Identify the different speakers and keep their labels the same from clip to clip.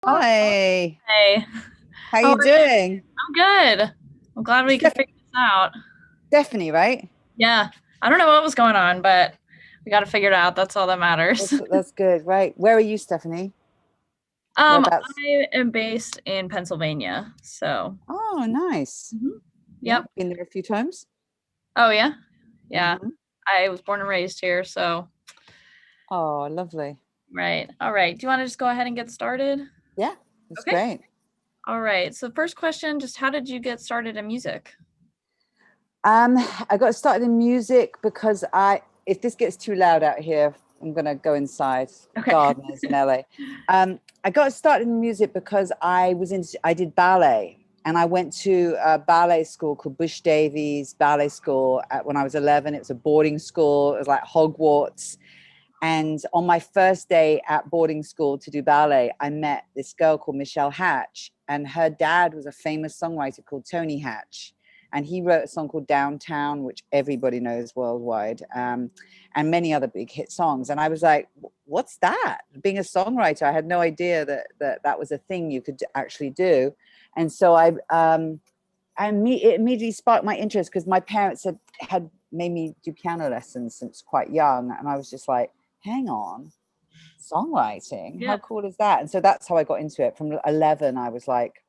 Speaker 1: Oh,
Speaker 2: Hi,
Speaker 1: hey.
Speaker 2: how
Speaker 1: How
Speaker 2: you
Speaker 1: are you?
Speaker 2: doing?
Speaker 1: I'm good. I'm glad we could
Speaker 2: Steph-
Speaker 1: figure this out.
Speaker 2: Stephanie, right?
Speaker 1: Yeah. I don't know what was going on, but we got to figure it out. That's all that matters.
Speaker 2: That's good, right? Where are you, Stephanie? Whereabouts?
Speaker 1: I am based in Pennsylvania. So,
Speaker 2: Oh, nice.
Speaker 1: Mhm.
Speaker 2: Yeah,
Speaker 1: Yep.
Speaker 2: been there a few times.
Speaker 1: Oh, yeah. Yeah.
Speaker 2: Hmm.
Speaker 1: I was born and raised here. So,
Speaker 2: Oh, lovely.
Speaker 1: right. All right. Do you want to just go ahead and get started?
Speaker 2: Yeah, that's
Speaker 1: Okay.
Speaker 2: great.
Speaker 1: All right. So, first question, just how did you get started in music?
Speaker 2: Um, I got started in music because if this gets too loud out here, I'm gonna go inside.
Speaker 1: Okay.
Speaker 2: Gardeners in LA. I got started in music because I did ballet, and I went to a ballet school called Bush Davies Ballet School when I was 11. It was a boarding school. It was like Hogwarts. And on my first day at boarding school to do ballet, I met this girl called Michelle Hatch, and her dad was a famous songwriter called Tony Hatch. And he wrote a song called Downtown, which everybody knows worldwide, and many other big hit songs. And I was like, what's that? Being a songwriter, I had no idea that was a thing you could actually do. And so it immediately sparked my interest because my parents had made me do piano lessons since quite young. And I was just like, hang on, songwriting, how
Speaker 1: Yeah.
Speaker 2: cool is that? And so that's how I got into it. From 11 I was like,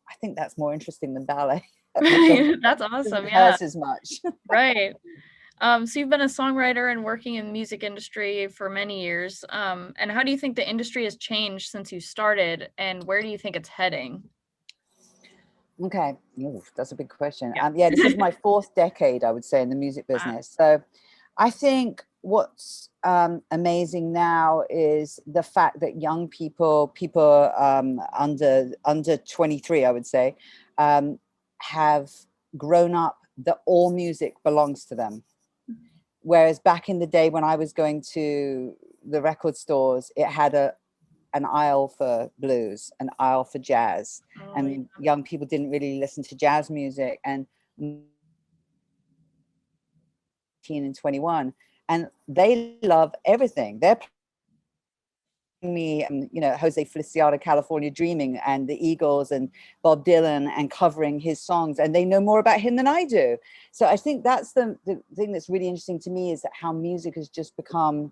Speaker 2: I think that's more interesting than ballet. It
Speaker 1: That's awesome.
Speaker 2: doesn't
Speaker 1: Yeah.
Speaker 2: hurt as much.
Speaker 1: Right. So you've been a songwriter and working in the music industry for many years. And how do you think the industry has changed since you started, and where do you think it's heading?
Speaker 2: Okay. Ooh, that's a big question.
Speaker 1: Yeah.
Speaker 2: Yeah, this is my fourth decade, I would say, in the music
Speaker 1: Wow.
Speaker 2: business. So I think what's amazing now is the fact that young people under 23, I would say, have grown up that all music belongs to them. Whereas back in the day when I was going to the record stores, it had an aisle for blues, an aisle for jazz,
Speaker 1: Oh, yeah.
Speaker 2: and young people didn't really listen to jazz music. And 18 and 21, and they love everything. They're me, Jose Feliciano, California Dreaming, and the Eagles, and Bob Dylan, and covering his songs, and they know more about him than I do. So I think that's the thing that's really interesting to me, is that how music has just become,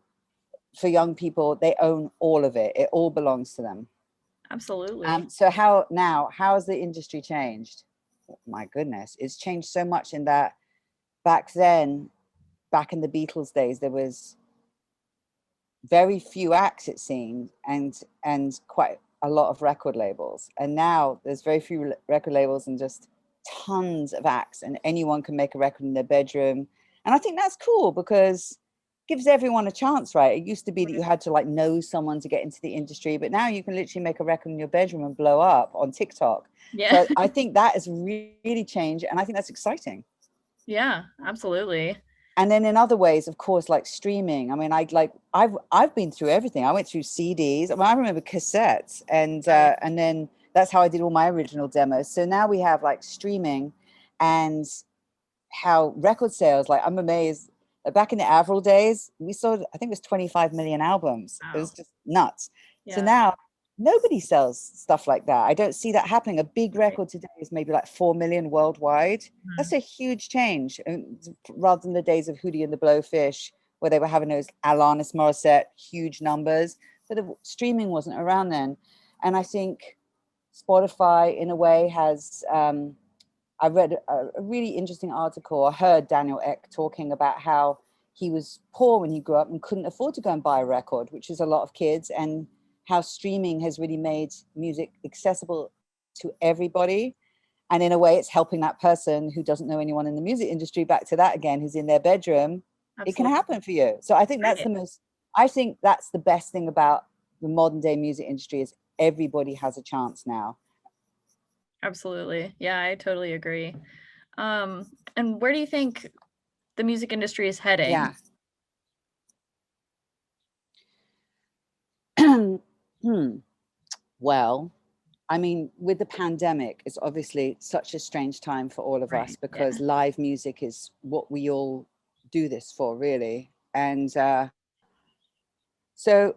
Speaker 2: for young people, they own all of it. It all belongs to them.
Speaker 1: Absolutely.
Speaker 2: So how has the industry changed? My goodness, it's changed so much in that back then, back in the Beatles days, there was very few acts, it seemed, and quite a lot of record labels. And now there's very few record labels and just tons of acts, and anyone can make a record in their bedroom. And I think that's cool because it gives everyone a chance, right? It used to be that you
Speaker 1: Right.
Speaker 2: had to like know someone to get into the industry, but now you can literally make a record in your bedroom and blow up on TikTok.
Speaker 1: Yeah.
Speaker 2: So I think that has really changed, and I think that's exciting.
Speaker 1: Yeah, absolutely.
Speaker 2: And then in other ways, of course, like streaming. I mean, I've been through everything. I went through CDs. I mean, I remember cassettes,
Speaker 1: Right.
Speaker 2: and then that's how I did all my original demos. So now we have like streaming, and how record sales. Like, I'm amazed. Back in the Avril days, we sold, I think it was 25 million albums. It was
Speaker 1: Wow.
Speaker 2: just nuts. So
Speaker 1: Yeah.
Speaker 2: now nobody sells stuff like that. I don't see that happening. A big
Speaker 1: Right.
Speaker 2: record today is maybe like 4 million worldwide. That's
Speaker 1: Mhm.
Speaker 2: a huge change, rather than the days of Hootie and the Blowfish, where they were having those Alanis Morissette huge numbers. But the streaming wasn't around then. And I think Spotify, in a way, has. I read a really interesting article. I heard Daniel Ek talking about how he was poor when he grew up and couldn't afford to go and buy a record, which is a lot of kids, and how streaming has really made music accessible to everybody. And in a way, it's helping that person who doesn't know anyone in the music industry, back to that again, who's in their bedroom. It can
Speaker 1: Absolutely.
Speaker 2: happen for you. So
Speaker 1: Right.
Speaker 2: I think that's the best thing about the modern day music industry, is everybody has a chance now.
Speaker 1: Absolutely. Yeah, I totally agree. And where do you think the music industry is heading?
Speaker 2: Yeah. Well, I mean, with the pandemic, it's obviously such a strange time for all of us,
Speaker 1: Right. Yeah.
Speaker 2: because live music is what we all do this for, really. And so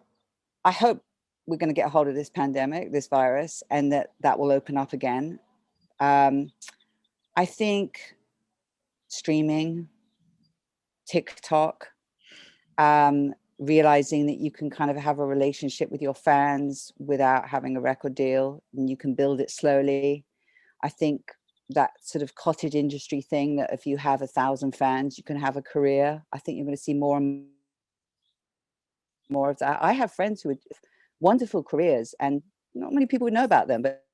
Speaker 2: I hope we're going to get a hold of this pandemic, this virus, and that will open up again. I think streaming, TikTok, realizing that you can kind of have a relationship with your fans without having a record deal, and you can build it slowly. I think that sort of cottage industry thing, that if you have 1,000 fans, you can have a career. I think you're going to see more and more of that. I have friends who have wonderful careers, and not many people would know about them, but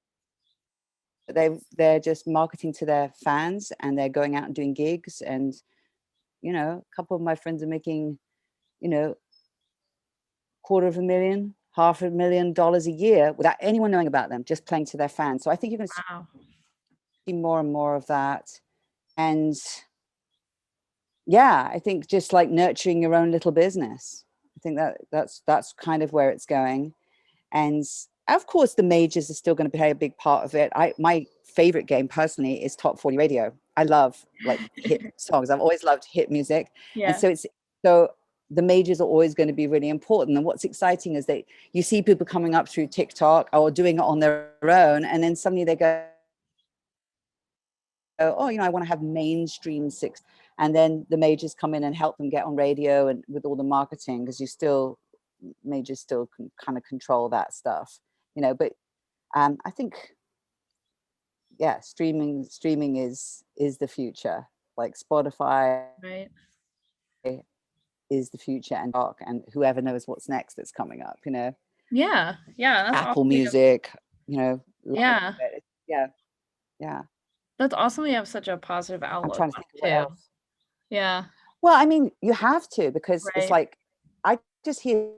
Speaker 2: they're just marketing to their fans, and they're going out and doing gigs. And a couple of my friends are making, $250,000, $500,000 a year without anyone knowing about them, just playing to their fans. So I think you're going to
Speaker 1: Wow.
Speaker 2: see more and more of that. And yeah, I think just like nurturing your own little business. I think that's kind of where it's going. And of course, the majors are still going to play a big part of it. My favorite game personally is Top 40 Radio. I love like hit songs. I've always loved hit music. And
Speaker 1: Yeah.
Speaker 2: so the majors are always going to be really important. And what's exciting is that you see people coming up through TikTok or doing it on their own, and then suddenly they go, oh, I want to have mainstream six. And then the majors come in and help them get on radio and with all the marketing, because majors still can kind of control that stuff, but I think, yeah, streaming is the future. Like Spotify
Speaker 1: Right.
Speaker 2: is the future, and whoever knows what's next that's coming up,
Speaker 1: Yeah. Yeah, that's
Speaker 2: Apple
Speaker 1: awesome.
Speaker 2: Music,
Speaker 1: Yeah.
Speaker 2: yeah, yeah.
Speaker 1: That's awesome you have such a positive
Speaker 2: I'm
Speaker 1: outlook
Speaker 2: trying to
Speaker 1: on
Speaker 2: think of
Speaker 1: it
Speaker 2: what
Speaker 1: too.
Speaker 2: else.
Speaker 1: Yeah.
Speaker 2: Well, I mean, you have to, because it's
Speaker 1: Right.
Speaker 2: like I just hear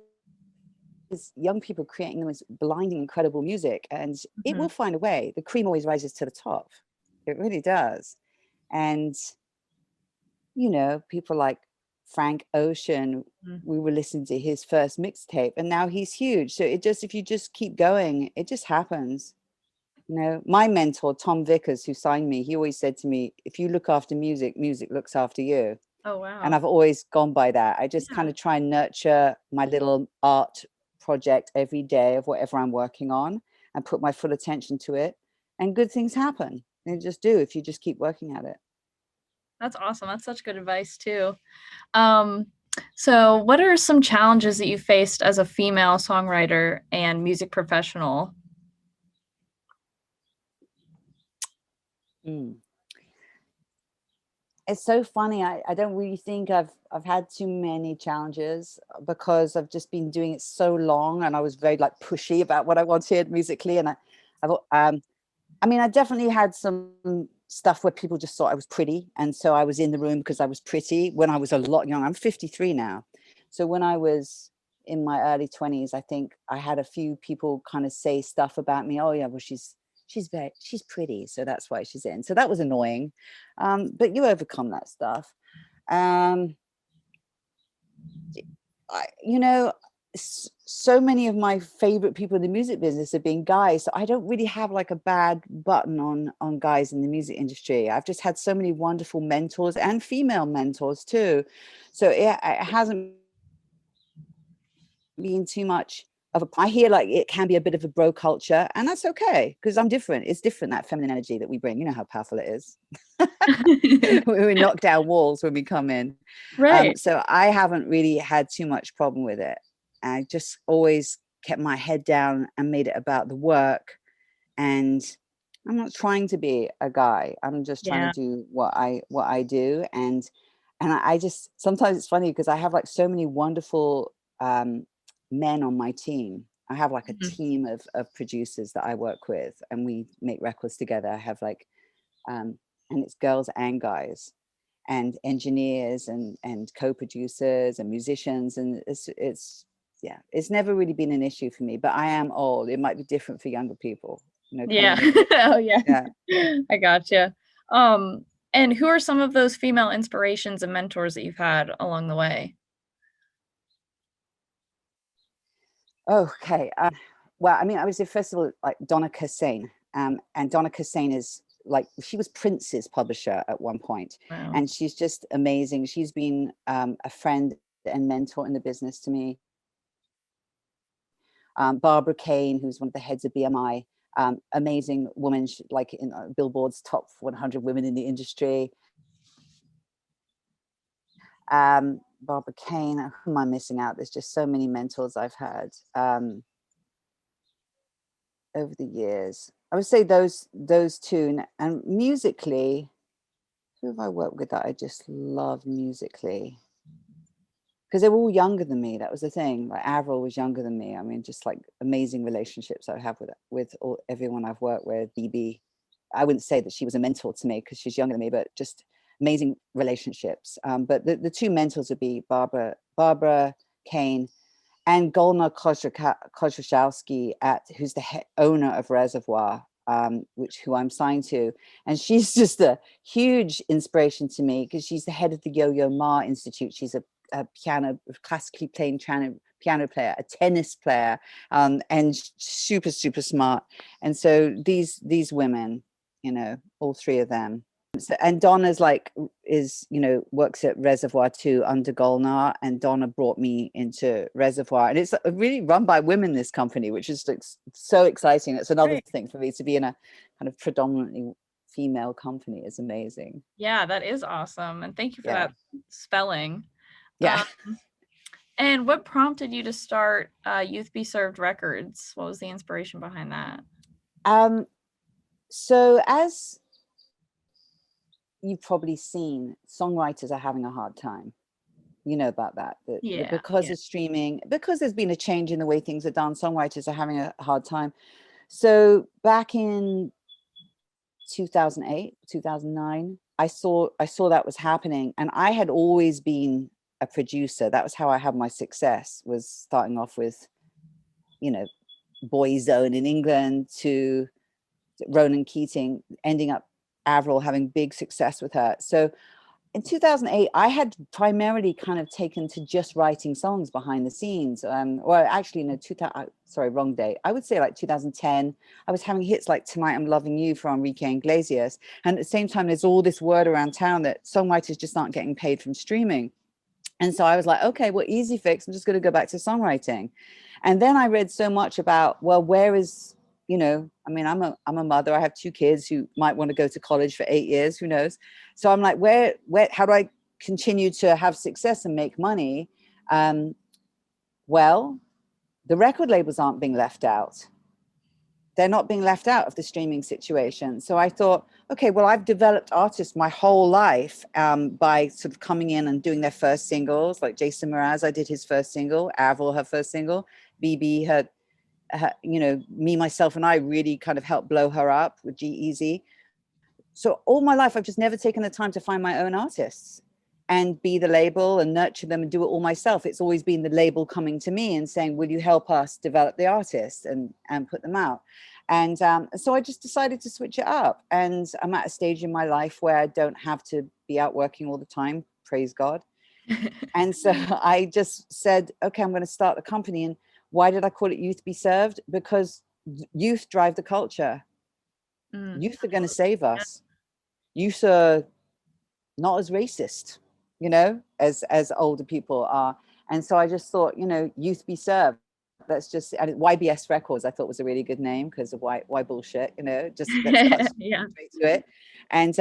Speaker 2: young people creating the most blinding, incredible music, and it will
Speaker 1: Mhm.
Speaker 2: find a way. The cream always rises to the top. It really does. And people like Frank Ocean,
Speaker 1: Mm.
Speaker 2: we were listening to his first mixtape, and now he's huge. So if you just keep going, it just happens. My mentor, Tom Vickers, who signed me, he always said to me, if you look after music, music looks after you.
Speaker 1: Oh,
Speaker 2: And
Speaker 1: wow.
Speaker 2: I've always gone by that. I just
Speaker 1: Yeah.
Speaker 2: kind of try and nurture my little art project every day of whatever I'm working on, and put my full attention to it. And good things happen. They just do if you just keep working at it.
Speaker 1: That's awesome. That's such good advice too. Um, so what are some challenges that you faced as a female songwriter and music professional?
Speaker 2: Mm. It's so funny. I don't really think I've had too many challenges, because I've just been doing it so long, and I was very like pushy about what I wanted musically. And I mean, I definitely had some stuff where people just thought I was pretty. And so I was in the room because I was pretty when I was a lot young. I'm 53 now. So when I was in my early 20s, I think I had a few people kind of say stuff about me. Oh yeah, well, she's pretty, so that's why she's in. So that was annoying. But you overcome that stuff. Um, I, so many of my favorite people in the music business have been guys, so I don't really have like a bad button on guys in the music industry. I've just had so many wonderful mentors, and female mentors too. So yeah, it hasn't been too much of a. I hear like it can be a bit of a bro culture, and that's okay, because I'm different. It's different, that feminine energy that we bring. You know how powerful it is. We knock down walls when we come in.
Speaker 1: Right.
Speaker 2: So I haven't really had too much problem with it. I just always kept my head down and made it about the work. And I'm not trying to be a guy. I'm just trying to
Speaker 1: Yeah.
Speaker 2: do what I do. And I just, sometimes it's funny because I have like so many wonderful men on my team. I have like a
Speaker 1: Mhm.
Speaker 2: team of producers that I work with, and we make records together. I have like and it's girls and guys, and engineers, and co-producers and musicians, and it's yeah, it's never really been an issue for me. But I am old. It might be different for younger people,
Speaker 1: Yeah.
Speaker 2: coming in.
Speaker 1: Oh, yeah.
Speaker 2: Yeah.
Speaker 1: I gotcha. Um, and who are some of those female inspirations and mentors that you've had along the way?
Speaker 2: Okay. Well, I mean, I was at first of all like Donna Kassane, and Donna Kassane is like, she was Prince's publisher at one point,
Speaker 1: Wow.
Speaker 2: and she's just amazing. She's been a friend and mentor in the business to me. Barbara Kane, who's one of the heads of BMI, amazing woman, like in Billboard's top 100 women in the industry. Barbara Kane, who am I missing out? There's just so many mentors I've had over the years. I would say those two, and musically, who have I worked with that I just love musically? Because they were all younger than me. That was the thing. Like Avril was younger than me. I mean, just like amazing relationships I have with everyone I've worked with. BB, I wouldn't say that she was a mentor to me because she's younger than me, but just amazing relationships. But the two mentors would be Barbara Kane and Golnar Kozłowski, who's the owner of Reservoir, who I'm signed to. And she's just a huge inspiration to me because she's the head of the Yo-Yo Ma Institute. She's a classically playing piano player, a tennis player, and super, super smart. And so these women, all three of them. So, and Donna's works at Reservoir too under Golnar, and Donna brought me into Reservoir, and it's really run by women, this company, which is so exciting. It's another thing for me to be in a kind of predominantly female company is amazing.
Speaker 1: Yeah, that is awesome. And thank you for that spelling.
Speaker 2: Yeah.
Speaker 1: And what prompted you to start Youth Be Served Records? What was the inspiration behind that?
Speaker 2: So as you've probably seen, songwriters are having a hard time. You know about that, because of streaming, because there's been a change in the way things are done, songwriters are having a hard time. So back in 2008, 2009, I saw that was happening, and I had always been a producer. That was how I had my success, was starting off with, Boyzone in England to Ronan Keating, ending up Avril having big success with her. So in 2008, I had primarily kind of taken to just writing songs behind the scenes. Or actually, no, sorry, wrong date. I would say like 2010. I was having hits like Tonight I'm Loving You from Enrique Iglesias. And at the same time, there's all this word around town that songwriters just aren't getting paid from streaming. And so I was like, okay, well, easy fix. I'm just going to go back to songwriting. And then I read so much about, well, where is, I mean, I'm a mother. I have 2 kids who might want to go to college for 8 years. Who knows? So I'm like, where, how do I continue to have success and make money? Well, the record labels aren't being left out. They're not being left out of the streaming situation. So I thought, okay, well, I've developed artists my whole life by sort of coming in and doing their first singles, like Jason Mraz, I did his first single, Avril, her first single, BB, her, me, myself, and I really kind of helped blow her up with G-Eazy. So all my life, I've just never taken the time to find my own artists and be the label and nurture them and do it all myself. It's always been the label coming to me and saying, will you help us develop the artist and put them out? And so I just decided to switch it up. And I'm at a stage in my life where I don't have to be out working all the time, praise God. And so I just said, okay, I'm going to start the company. And why did I call it Youth Be Served? Because youth drive the culture. Youth are going to save us. Youth are not as racist, as older people are. And so I just thought, Youth Be Served. Let's just, and YBS Records I thought was a really good name because of why bullshit, just let's cut straight to it. And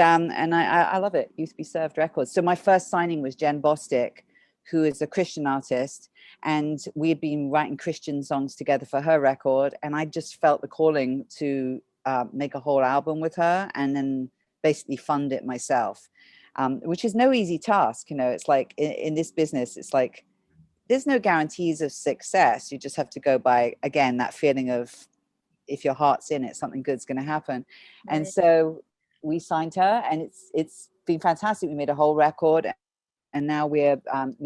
Speaker 2: I love it, Youth Be Served Records. So my first signing was Jen Bostic, who is a Christian artist, and we had been writing Christian songs together for her record, and I just felt the calling to make a whole album with her and then basically fund it myself, which is no easy task. It's like in this business, it's like there's no guarantees of success. You just have to go by, again, that feeling of if your heart's in it, something good's going to happen. Right. And so we signed her, and it's been fantastic. We made a whole record, and now we've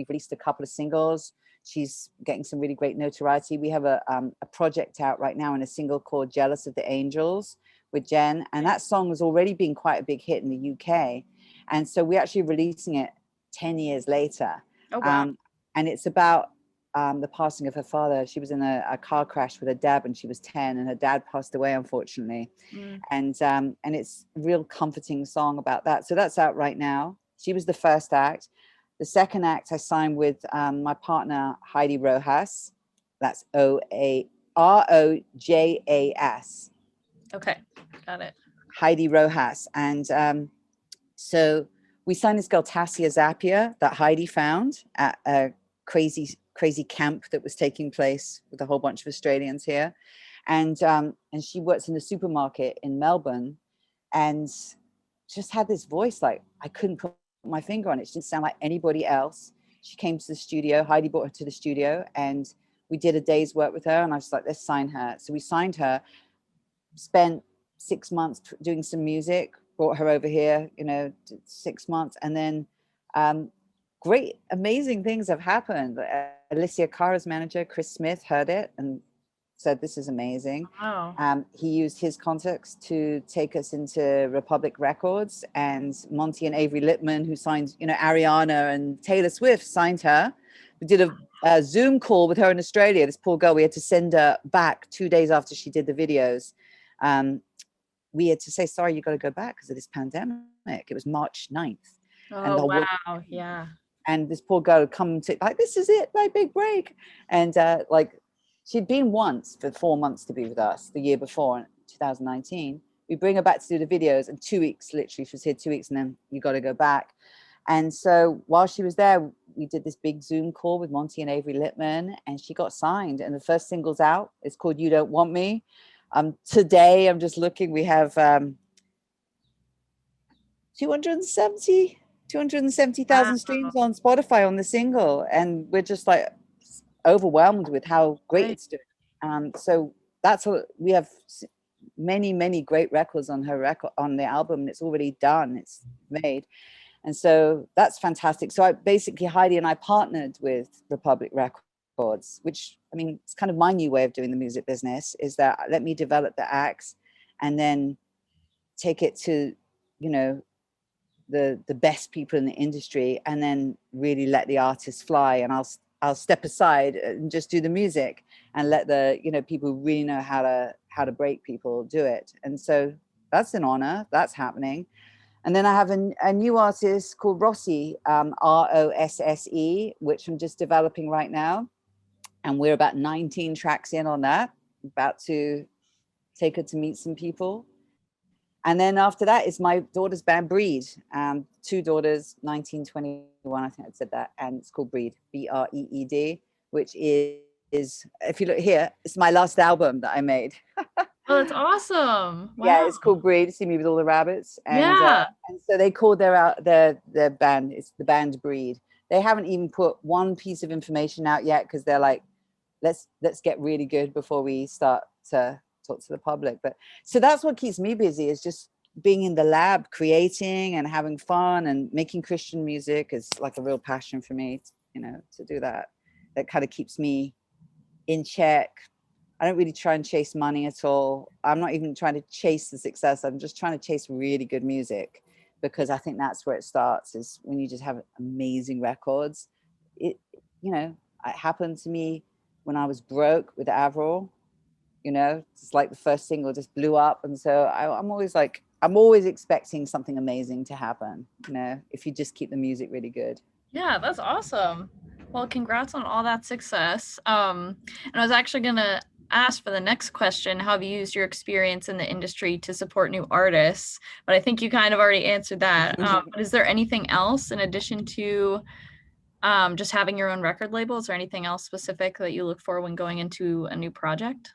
Speaker 2: released a couple of singles. She's getting some really great notoriety. We have a project out right now in a single called Jealous of the Angels with Jen, and that song has already been quite a big hit in the UK. And so we're actually releasing it 10 years later.
Speaker 1: Oh, wow.
Speaker 2: And it's about the passing of her father. She was in a car crash with her dad when she was 10, and her dad passed away, unfortunately. And it's a real comforting song about that. So that's out right now. She was the first act. The second act I signed with my partner, Heidi Rojas. That's Rojas.
Speaker 1: Okay, got it.
Speaker 2: Heidi Rojas. And so we signed this girl, Tassia Zapier, that Heidi found at a crazy camp that was taking place with a whole bunch of Australians here. And she works in the supermarket in Melbourne, and just had this voice like I couldn't put my finger on it. She didn't sound like anybody else. She came to the studio. Heidi brought her to the studio, and we did a day's work with her. And I was like, let's sign her. So we signed her, spent 6 months doing some music, brought her over here, 6 months. And then great, amazing things have happened. Alicia Cara's manager, Chris Smith, heard it and said, this is amazing.
Speaker 1: Wow.
Speaker 2: He used his contacts to take us into Republic Records, and Monty and Avery Littman, who signed, Ariana and Taylor Swift, signed her. We did a Zoom call with her in Australia. This poor girl, we had to send her back 2 days after she did the videos. We had to say, sorry, you got to go back because of this pandemic. It was March 9th. And
Speaker 1: Oh,
Speaker 2: the whole
Speaker 1: wow. Yeah.
Speaker 2: and this poor girl would come to like, this is it, my big break. And like, she'd been once for 4 months to be with us the year before, in 2019. We bring her back to do the videos, and 2 weeks, literally, she was here 2 weeks, and then you got to go back. And so while she was there, we did this big Zoom call with Monty and Avery Littman, and she got signed. And the first single's out. It's called You Don't Want Me. Today, I'm just looking, we have 270,000
Speaker 1: Wow.
Speaker 2: streams on Spotify on the single, and we're just like overwhelmed with how great
Speaker 1: Right.
Speaker 2: it's doing. So that's what we have. Many great records on her record, on the album, and it's already done, it's made. And so that's fantastic. So basically Heidi and I partnered with Republic Records, which, I mean, it's kind of my new way of doing the music business, is that let me develop the acts and then take it to, the best people in the industry, and then really let the artists fly, and I'll step aside and just do the music and let the people who really know how to break people do it. And so that's an honor that's happening. And then I have a new artist called Rossi, Rosse, which I'm just developing right now, and we're about 19 tracks in on that, about to take her to meet some people. And then after that is my daughter's band, Breed. 2 daughters, 1921, I think I said that. And it's called Breed, Breed, which is, if you look here, it's my last album that I made.
Speaker 1: Oh, that's awesome.
Speaker 2: Yeah,
Speaker 1: Wow.
Speaker 2: it's called Breed, See Me With All the Rabbits. And
Speaker 1: Yeah.
Speaker 2: so they called their band, it's the band Breed. They haven't even put one piece of information out yet, because they're like, let's get really good before we start to talk to the public. But so that's what keeps me busy, is just being in the lab, creating and having fun, and making Christian music is like a real passion for me, to do that. That kind of keeps me in check. I don't really try and chase money at all. I'm not even trying to chase the success. I'm just trying to chase really good music, because I think that's where it starts, is when you just have amazing records. It happened to me when I was broke with Avril. It's like the first single just blew up. And so I'm always expecting something amazing to happen, if you just keep the music really good.
Speaker 1: Yeah, that's awesome. Well, congrats on all that success. And I was actually gonna ask for the next question, how have you used your experience in the industry to support new artists? But I think you kind of already answered that. But is there anything else in addition to just having your own record labels, or anything else specific that you look for when going into a new project?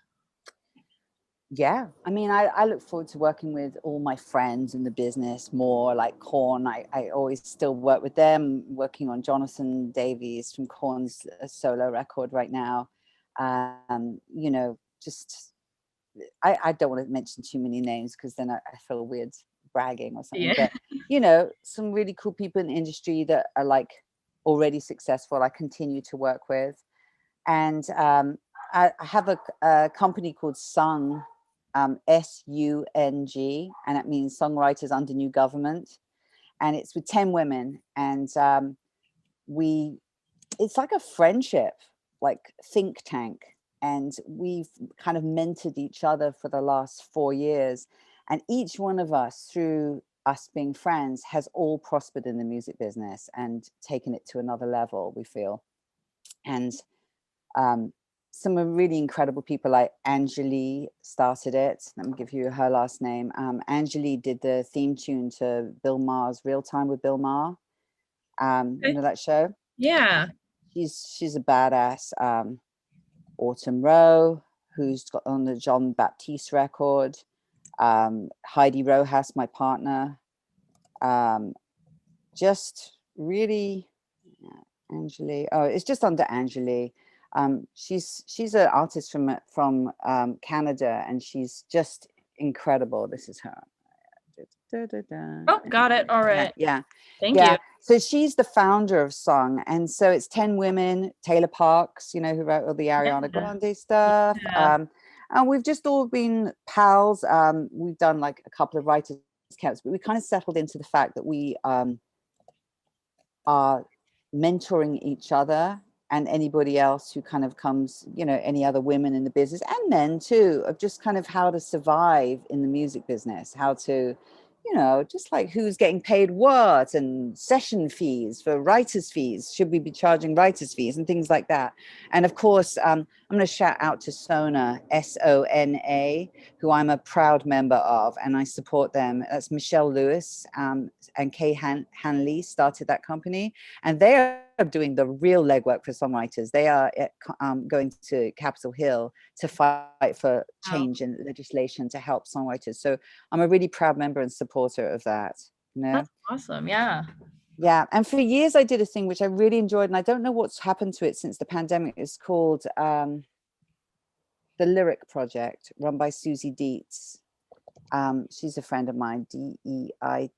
Speaker 2: Yeah, I mean, I look forward to working with all my friends in the business more, like Korn. I always still work with them, working on Jonathan Davies from Korn's solo record right now. Just, I don't want to mention too many names, because then I feel weird bragging or something.
Speaker 1: Yeah.
Speaker 2: But, some really cool people in the industry that are like already successful, I continue to work with. And I have a company called Sung, Sung, and it means Songwriters Under New Government. And it's with 10 women. And it's like a friendship, like think tank. And we've kind of mentored each other for the last 4 years. And each one of us, through us being friends, has all prospered in the music business and taken it to another level, we feel. And some really incredible people like Angeli started it. Let me give you her last name. Angeli did the theme tune to Bill Maher's Real Time with Bill Maher. You
Speaker 1: Okay.
Speaker 2: know that show?
Speaker 1: Yeah.
Speaker 2: She's a badass. Autumn Rowe, who's got on the John Baptiste record. Heidi Rojas, my partner. Just really, Angeli. Oh, it's just under Angeli. She's an artist from Canada, and she's just incredible. This is her. Da, da, da.
Speaker 1: Oh, got it. All
Speaker 2: Yeah,
Speaker 1: right.
Speaker 2: yeah,
Speaker 1: Thank you.
Speaker 2: yeah. So she's the founder of Song, and so it's 10 women. Taylor Parks, you know, who wrote all the Ariana
Speaker 1: Yeah.
Speaker 2: Grande stuff.
Speaker 1: Yeah.
Speaker 2: And we've just all been pals. We've done like a couple of writers camps, but we kind of settled into the fact that we are mentoring each other and anybody else who kind of comes, you know, any other women in the business and men too, of just kind of how to survive in the music business, how to, you know, just like who's getting paid what and session fees for writers' fees. Should we be charging writers' fees and things like that? And of course, I'm going to shout out to Sona, Sona, who I'm a proud member of, and I support them. That's Michelle Lewis and Kay Hanley started that company, and they are doing the real legwork for songwriters. They are going to Capitol Hill to fight for
Speaker 1: Wow.
Speaker 2: change in legislation to help songwriters. So I'm a really proud member and supporter of that, you know?
Speaker 1: That's awesome. Yeah.
Speaker 2: Yeah. And for years I did a thing which I really enjoyed, and I don't know what's happened to it since the pandemic. It's called the Lyric Project, run by Susie Dietz. She's a friend of mine, Deitz. I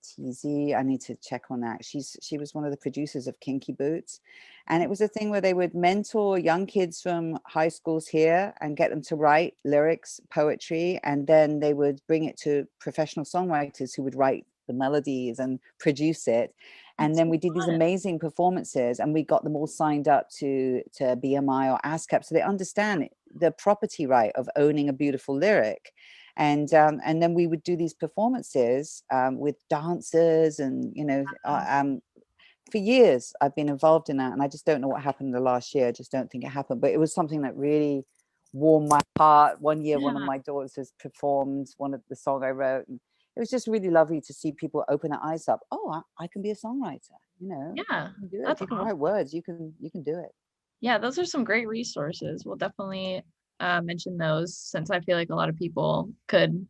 Speaker 2: need to check on that. She was one of the producers of Kinky Boots, and it was a thing where they would mentor young kids from high schools here and get them to write lyrics, poetry, and then they would bring it to professional songwriters who would write the melodies and produce it. And
Speaker 1: That's
Speaker 2: then
Speaker 1: so
Speaker 2: we did these
Speaker 1: fun.
Speaker 2: amazing performances, and we got them all signed up to BMI or ASCAP, so they understand the property right of owning a beautiful lyric. And then we would do these performances with dancers, and you know,
Speaker 1: Wow.
Speaker 2: for years I've been involved in that, and I just don't know what happened in the last year. I just don't think it happened, but it was something that really warmed my heart. One year, one of
Speaker 1: Yeah.
Speaker 2: my daughters has performed one of the song I wrote, and it was just really lovely to see people open their eyes up. Oh, I can be a songwriter. You know,
Speaker 1: Yeah.
Speaker 2: you can do it. If
Speaker 1: That's
Speaker 2: you can
Speaker 1: awesome.
Speaker 2: write words, you can do it.
Speaker 1: Yeah, those are some great resources. We'll definitely mention those since I feel like a lot of people could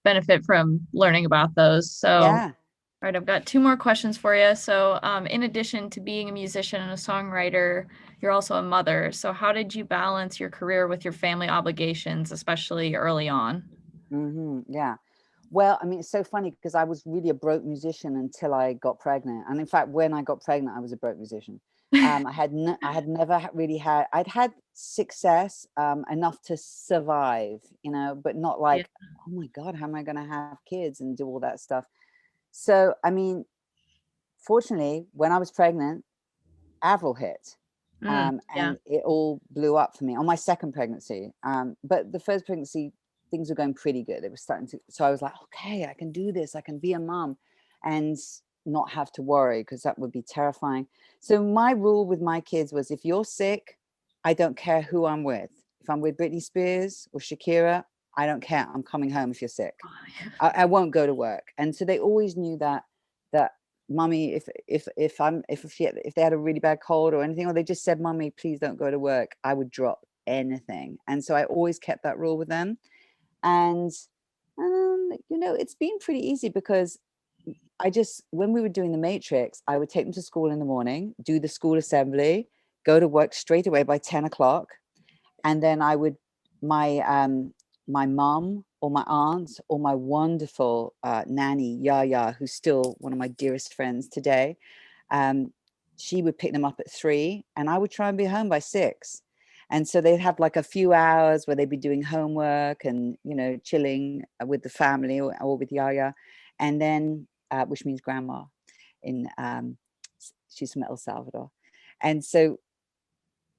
Speaker 1: benefit from learning about those. So, all
Speaker 2: Yeah.
Speaker 1: right, I've got two more questions for you. So, in addition to being a musician and a songwriter, you're also a mother. So, how did you balance your career with your family obligations, especially early on?
Speaker 2: Yeah. Well, I mean, it's so funny because I was really a broke musician until I got pregnant. And in fact, when I got pregnant, I was a broke musician. I had never really had, I'd had success enough to survive, you know, but not
Speaker 1: Yeah.
Speaker 2: like, oh my God, how am I going to have kids and do all that stuff? So, I mean, fortunately, when I was pregnant, Avril hit.
Speaker 1: Yeah.
Speaker 2: And it all blew up for me on my second pregnancy. But the first pregnancy, things were going pretty good. It was starting to, so I was like, okay, I can do this. I can be a mom and not have to worry, because that would be terrifying. So my rule with my kids was, if you're sick, I don't care who I'm with. If I'm with Britney Spears or Shakira, I don't care. I'm coming home if you're sick. I won't go to work. And so they always knew that mummy, if they had a really bad cold or anything, or they just said, mummy, please don't go to work, I would drop anything. And so I always kept that rule with them. And you know, it's been pretty easy because when we were doing the Matrix, I would take them to school in the morning, do the school assembly, go to work straight away by 10 o'clock, and then I would, my mum or my aunt or my wonderful nanny Yaya, who's still one of my dearest friends today, um, she would pick them up at 3, and I would try and be home by 6. And so they'd have like a few hours where they'd be doing homework and, you know, chilling with the family, or with Yaya, and then which means grandma in she's from El Salvador. And so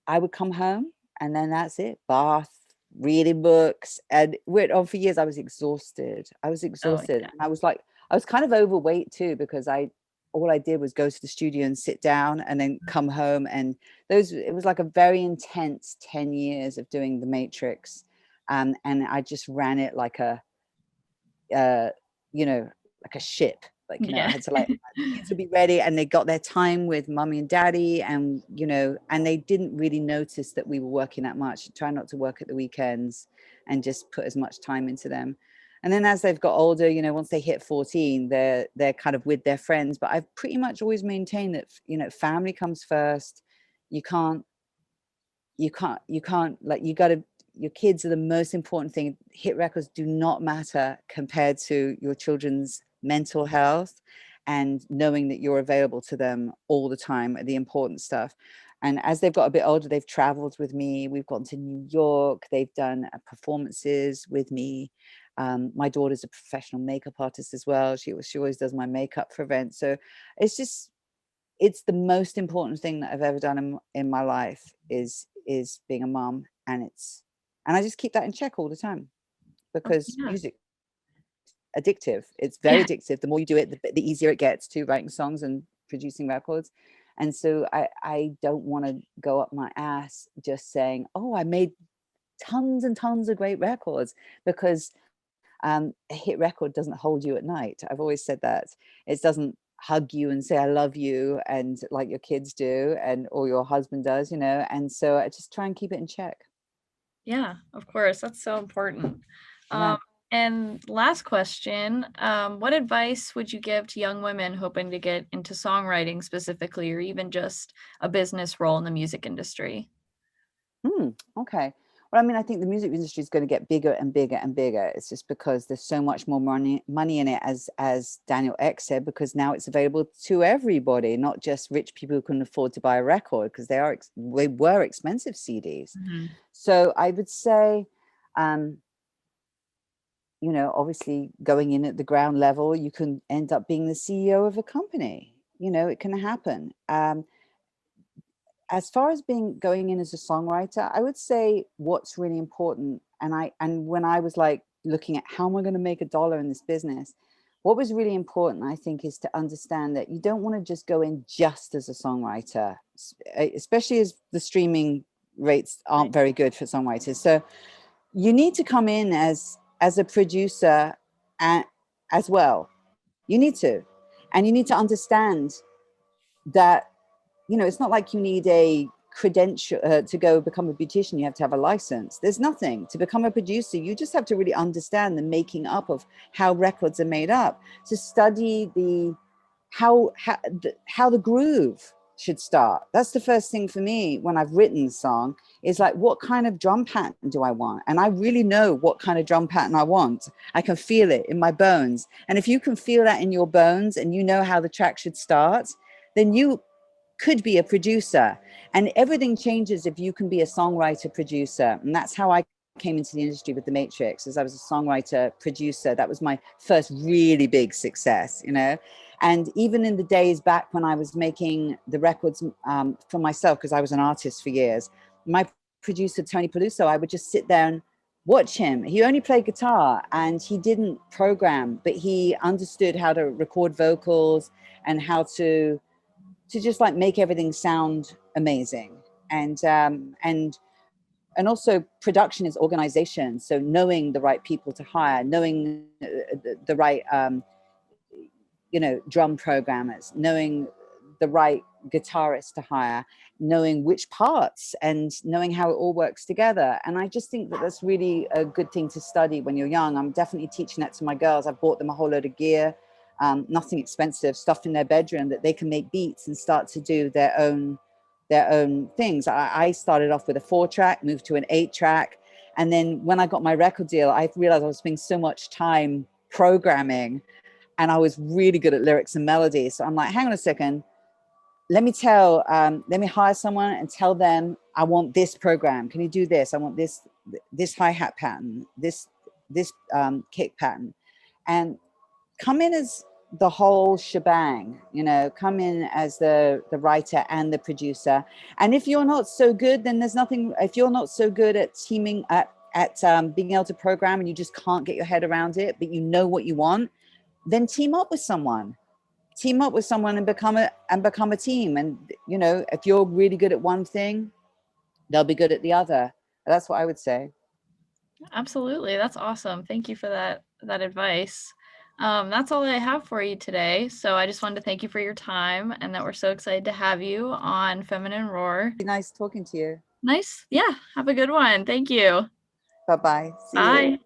Speaker 2: I would come home, and then that's it. Bath, reading books, and went on for years. I was exhausted.
Speaker 1: Oh,
Speaker 2: And I was like, I was kind of overweight too, because all I did was go to the studio and sit down and then come home. And it was like a very intense 10 years of doing The Matrix. And I just ran it like you know, like a ship. Like, I
Speaker 1: Yeah.
Speaker 2: had to, like, the kids would be ready and they got their time with mommy and daddy, and, and they didn't really notice that we were working that much. Try not to work at the weekends and just put as much time into them. And then as they've got older, once they hit 14, they're kind of with their friends. But I've pretty much always maintained that, family comes first. You can't, like, you got to, your kids are the most important thing. Hit records do not matter compared to your children's mental health, and knowing that you're available to them all the time are the important stuff. And as they've got a bit older, they've traveled with me. We've gone to New York. They've done performances with me. My daughter's a professional makeup artist as well. She always does my makeup for events. So it's the most important thing that I've ever done in my life is being a mom. And I just keep that in check all the time, because
Speaker 1: Yeah.
Speaker 2: music addictive. It's very
Speaker 1: Yeah.
Speaker 2: addictive. The more you do it, the easier it gets to writing songs and producing records. And so I don't want to go up my ass just saying, oh, I made tons and tons of great records, because a hit record doesn't hold you at night. I've always said that. It doesn't hug you and say I love you, and like your kids do, or your husband does, and so I just try and keep it in check.
Speaker 1: Yeah, of course. That's so important.
Speaker 2: Yeah.
Speaker 1: Um, and last question, what advice would you give to young women hoping to get into songwriting specifically, or even just a business role in the music industry?
Speaker 2: Okay. Well, I mean, I think the music industry is going to get bigger and bigger and bigger. It's just because there's so much more money in it, as Daniel Ek said, because now it's available to everybody, not just rich people who can afford to buy a record, because they were expensive CDs.
Speaker 1: Mhm.
Speaker 2: So I would say, obviously going in at the ground level, you can end up being the CEO of a company. It can happen. As far as going in as a songwriter, I would say what's really important, and when I was like looking at how am I going to make $1 in this business, what was really important, I think, is to understand that you don't want to just go in just as a songwriter, especially as the streaming rates aren't very good for songwriters. So you need to come in as a producer, and as well. You need to, and you need to understand that it's not like you need a credential to go become a beautician. You have to have a license. There's nothing to become a producer. You just have to really understand the making up of how records are made up, to study how the groove should start. That's the first thing for me when I've written a song, is like, what kind of drum pattern do I want? And I really know what kind of drum pattern I want. I can feel it in my bones. And if you can feel that in your bones and you know how the track should start, then you could be a producer. And everything changes if you can be a songwriter producer. And that's how I came into the industry with The Matrix, as I was a songwriter producer. That was my first really big success, And even in the days back when I was making the records for myself, because I was an artist for years, my producer, Tony Peluso, I would just sit there and watch him. He only played guitar and he didn't program, but he understood how to record vocals and how to just like make everything sound amazing. And also production is organization. So knowing the right people to hire, knowing the right drum programmers, knowing the right guitarist to hire, knowing which parts, and knowing how it all works together. And I just think that that's really a good thing to study when you're young. I'm definitely teaching that to my girls. I've bought them a whole load of gear, nothing expensive, stuff in their bedroom that they can make beats and start to do their own things. I started off with a 4-track, moved to an 8-track. And then when I got my record deal, I realized I was spending so much time programming, and I was really good at lyrics and melody. So I'm like, hang on a second, let me hire someone and tell them, I want this program. Can you do this? I want this hi-hat pattern, this kick pattern, and come in as the whole shebang, come in as the writer and the producer. And if you're not so good, then there's nothing. If you're not so good at teaming at being able to program, and you just can't get your head around it, but you know what you want, then team up with someone. team up with someone and become a team. And you know, if you're really good at one thing, they'll be good at the other. That's what I would say.
Speaker 1: Absolutely. That's awesome. Thank you for that advice. That's all I have for you today. So I just wanted to thank you for your time and that we're so excited to have you on Feminine Roar.
Speaker 2: Nice talking to you.
Speaker 1: Nice. Yeah. Have a good one. Thank you.
Speaker 2: Bye-bye. See you.
Speaker 1: Bye.